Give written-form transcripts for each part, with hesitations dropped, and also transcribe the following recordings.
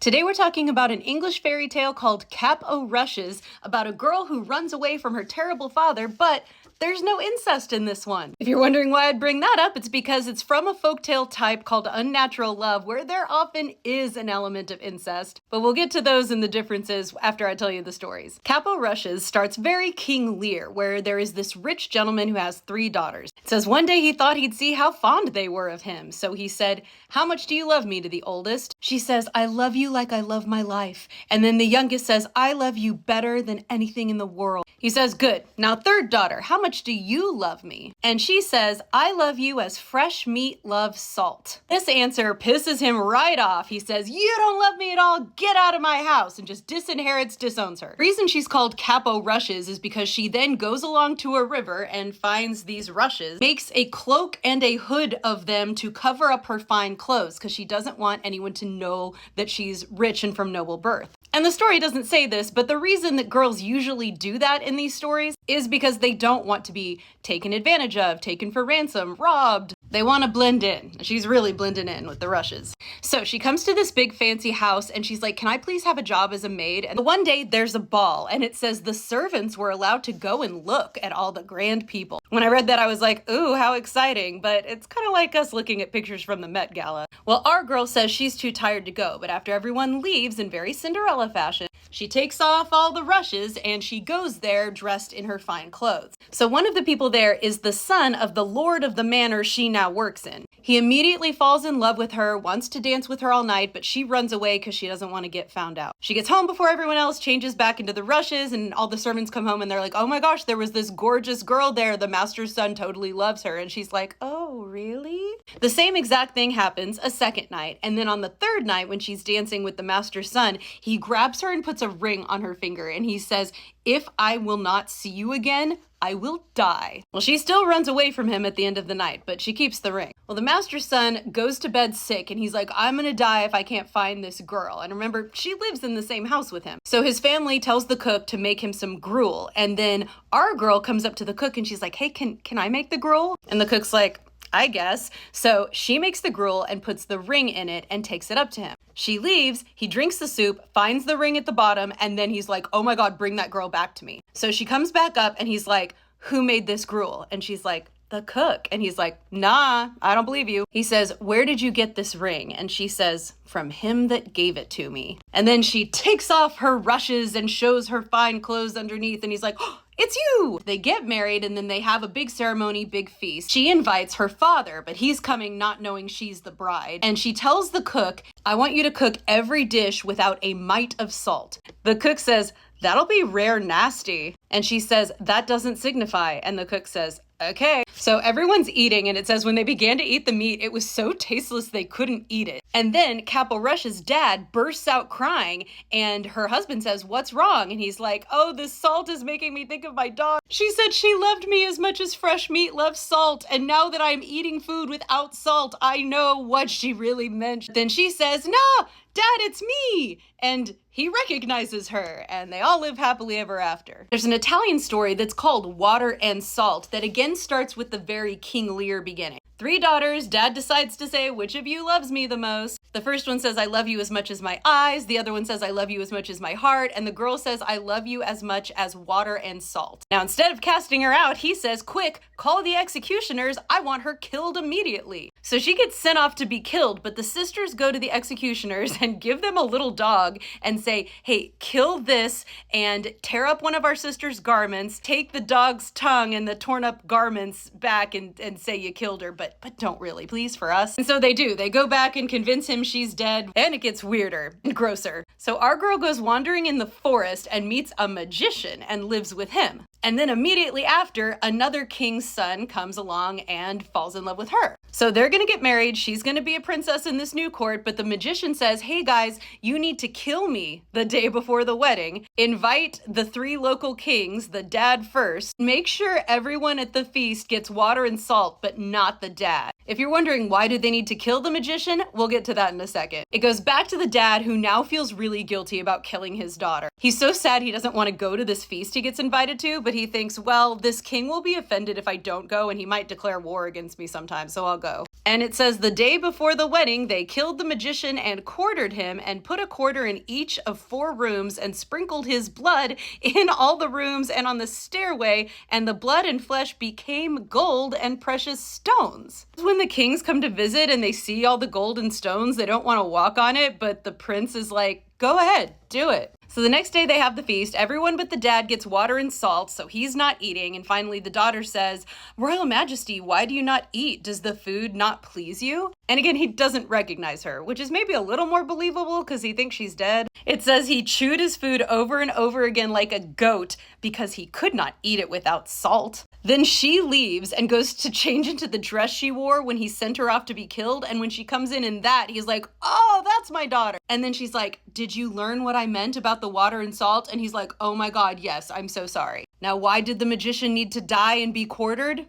Today we're talking about an English fairy tale called Cap o' Rushes about a girl who runs away from her terrible father, but there's no incest in this one. If you're wondering why I'd bring that up, it's because it's from a folktale type called Unnatural Love, where there often is an element of incest, but we'll get to those and the differences after I tell you the stories. Cap o' Rushes starts very King Lear, where there is this rich gentleman who has 3 daughters. It says one day he thought he'd see how fond they were of him, so he said, "How much do you love me?" to the oldest. She says, "I love you like I love my life." And then the youngest says, "I love you better than anything in the world." He says, "Good. Now third daughter, how much do you love me?" And she says, "I love you as fresh meat loves salt." This answer pisses him right off. He says, "You don't love me at all. Get out of my house," and just disowns her. The reason she's called Cap o' Rushes is because she then goes along to a river and finds these rushes, makes a cloak and a hood of them to cover up her fine clothes because she doesn't want anyone to know that she's rich and from noble birth. And the story doesn't say this, but the reason that girls usually do that in these stories is because they don't want to be taken advantage of, taken for ransom, robbed. They want to blend in. She's really blending in with the rushes. So she comes to this big fancy house and she's like, "Can I please have a job as a maid?" And one day there's a ball and it says the servants were allowed to go and look at all the grand people. When I read that, I was like, ooh, how exciting. But it's kind of like us looking at pictures from the Met Gala. Well, our girl says she's too tired to go, but after everyone leaves in very Cinderella fashion, she takes off all the rushes and she goes there dressed in her fine clothes. So one of the people there is the son of the lord of the manor she now works in. He immediately falls in love with her, wants to dance with her all night, but she runs away because she doesn't want to get found out. She gets home before everyone else, changes back into the rushes, and all the servants come home and they're like, "Oh my gosh, there was this gorgeous girl there. The master's son totally loves her." And she's like, "Oh, really?" The same exact thing happens a second night. And then on the third night, when she's dancing with the master's son, he grabs her and puts a ring on her finger. And he says, "If I will not see you again, I will die." Well, she still runs away from him at the end of the night, but she keeps the ring. Well, the master's son goes to bed sick and he's like, "I'm gonna die if I can't find this girl." And remember, she lives in the same house with him. So his family tells the cook to make him some gruel. And then our girl comes up to the cook and she's like, "Hey, can I make the gruel?" And the cook's like, "I guess." So she makes the gruel and puts the ring in it and takes it up to him. She leaves, he drinks the soup, finds the ring at the bottom, and then he's like, "Oh my God, bring that girl back to me." So she comes back up and he's like, "Who made this gruel?" And she's like, "The cook." And he's like, "Nah, I don't believe you." He says, "Where did you get this ring?" And she says, "From him that gave it to me." And then she takes off her rushes and shows her fine clothes underneath. And he's like, "Oh, it's you." They get married and then they have a big ceremony, big feast. She invites her father, but he's coming not knowing she's the bride. And she tells the cook, "I want you to cook every dish without a mite of salt." The cook says, "That'll be rare nasty." And she says, "That doesn't signify." And the cook says, "Okay." So everyone's eating and it says when they began to eat the meat, it was so tasteless they couldn't eat it. And then Cap o' Rush's dad bursts out crying and her husband says, "What's wrong?" And he's like, "Oh, this salt is making me think of my daughter. She said she loved me as much as fresh meat loves salt. And now that I'm eating food without salt, I know what she really meant." Then she says, "No, Dad, it's me." And he recognizes her and they all live happily ever after. There's an Italian story that's called Water and Salt that again starts with the very King Lear beginning. 3 daughters, dad decides to say, "Which of you loves me the most?" The first one says, "I love you as much as my eyes." The other one says, "I love you as much as my heart." And the girl says, "I love you as much as water and salt." Now, instead of casting her out, he says, "Quick, call the executioners. I want her killed immediately." So she gets sent off to be killed, but the sisters go to the executioners and give them a little dog and say, "Hey, kill this and tear up one of our sister's garments, take the dog's tongue and the torn up garments back and say you killed her, but don't really, please, for us." And so they do. They go back and convince him she's dead, and it gets weirder and grosser. So our girl goes wandering in the forest and meets a magician and lives with him. And then immediately after, another king's son comes along and falls in love with her. So they're going to get married. She's going to be a princess in this new court, but the magician says, "Hey guys, you need to kill me the day before the wedding. Invite the 3 local kings, the dad first. Make sure everyone at the feast gets water and salt, but not the dad. If you're wondering why do they need to kill the magician, we'll get to that in a second. It goes back to the dad who now feels really guilty about killing his daughter. He's so sad he doesn't want to go to this feast he gets invited to, but he thinks, well, this king will be offended if I don't go and he might declare war against me sometime, so I'll go. And it says the day before the wedding, they killed the magician and quartered him and put a quarter in each of 4 rooms and sprinkled his blood in all the rooms and on the stairway, and the blood and flesh became gold and precious stones. When the kings come to visit and they see all the gold and stones, they don't want to walk on it, but the prince is like, go ahead, do it. So the next day they have the feast. Everyone but the dad gets water and salt, so he's not eating. And finally the daughter says, Royal Majesty, why do you not eat? Does the food not please you? And again, he doesn't recognize her, which is maybe a little more believable because he thinks she's dead. It says he chewed his food over and over again like a goat because he could not eat it without salt. Then she leaves and goes to change into the dress she wore when he sent her off to be killed. And when she comes in that, he's like, oh, that's my daughter. And then she's like, did you learn what I meant about the water and salt? And he's like, oh my God, yes, I'm so sorry. Now, why did the magician need to die and be quartered?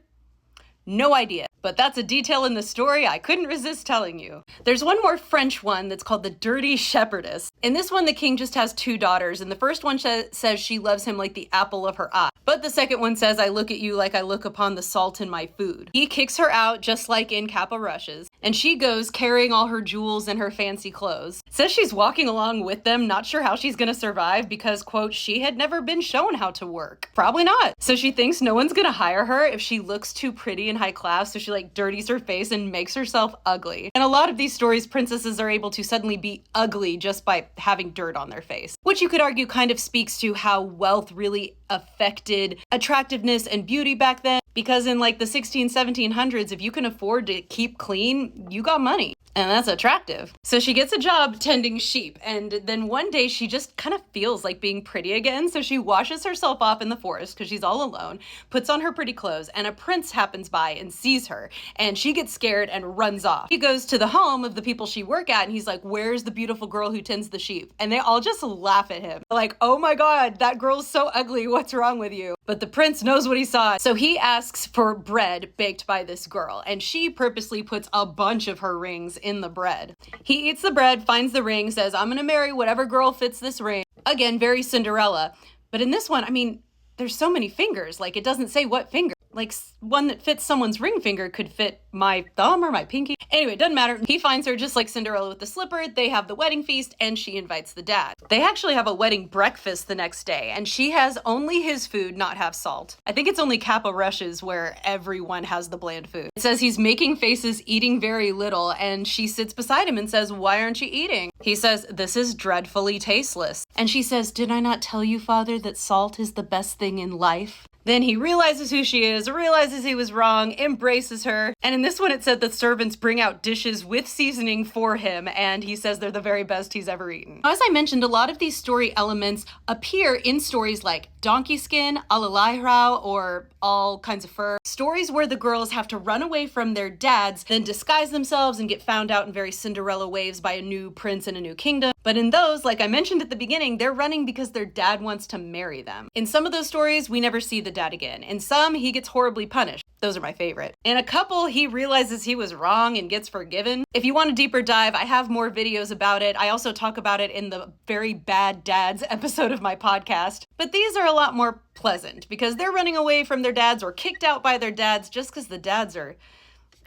No idea, but that's a detail in the story I couldn't resist telling you. There's one more French one that's called The Dirty Shepherdess. In this one, the king just has 2 daughters, and the first one says she loves him like the apple of her eye. But the second one says, I look at you like I look upon the salt in my food. He kicks her out just like in Cap o' Rushes, and she goes carrying all her jewels and her fancy clothes. Says she's walking along with them, not sure how she's gonna survive because, quote, she had never been shown how to work. Probably not. So she thinks no one's gonna hire her if she looks too pretty and high class, so she like dirties her face and makes herself ugly. In a lot of these stories, princesses are able to suddenly be ugly just by having dirt on their face, which you could argue kind of speaks to how wealth really affected attractiveness and beauty back then, because in like the 1700s, if you can afford to keep clean, you got money. And that's attractive. So she gets a job tending sheep, and then one day she just kind of feels like being pretty again, so she washes herself off in the forest because she's all alone, puts on her pretty clothes, and a prince happens by and sees her, and she gets scared and runs off. He goes to the home of the people she work at, and he's like, where's the beautiful girl who tends the sheep? And they all just laugh at him. Like, oh my God, that girl's so ugly, what's wrong with you? But the prince knows what he saw, so he asks for bread baked by this girl, and she purposely puts a bunch of her rings in the bread. He eats the bread, finds the ring, says, I'm gonna marry whatever girl fits this ring. Again, very Cinderella. But in this one, I mean, there's so many fingers, like it doesn't say what finger. Like one that fits someone's ring finger could fit my thumb or my pinky. Anyway, it doesn't matter. He finds her just like Cinderella with the slipper. They have the wedding feast and she invites the dad. They actually have a wedding breakfast the next day and she has only his food not have salt. I think it's only Cap o' Rushes where everyone has the bland food. It says he's making faces, eating very little, and she sits beside him and says, why aren't you eating? He says, this is dreadfully tasteless. And she says, did I not tell you, father, that salt is the best thing in life? Then he realizes who she is, realizes he was wrong, embraces her. And in this one, it said the servants bring out dishes with seasoning for him, and he says they're the very best he's ever eaten. As I mentioned, a lot of these story elements appear in stories like Donkey Skin, Alalairao, or All Kinds of Fur. Stories where the girls have to run away from their dads, then disguise themselves and get found out in very Cinderella ways by a new prince in a new kingdom. But in those, like I mentioned at the beginning, they're running because their dad wants to marry them. In some of those stories, we never see the dad again. In some, he gets horribly punished. Those are my favorite. In a couple, he realizes he was wrong and gets forgiven. If you want a deeper dive, I have more videos about it. I also talk about it in the Very Bad Dads episode of my podcast. But these are a lot more pleasant because they're running away from their dads or kicked out by their dads just because the dads are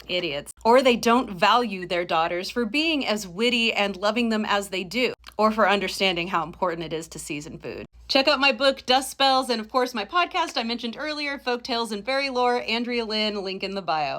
idiots. Or they don't value their daughters for being as witty and loving them as they do, or for understanding how important it is to season food. Check out my book, Dust Spells, and of course my podcast I mentioned earlier, Folktales and Fairy Lore, Andrea Lynn, link in the bio.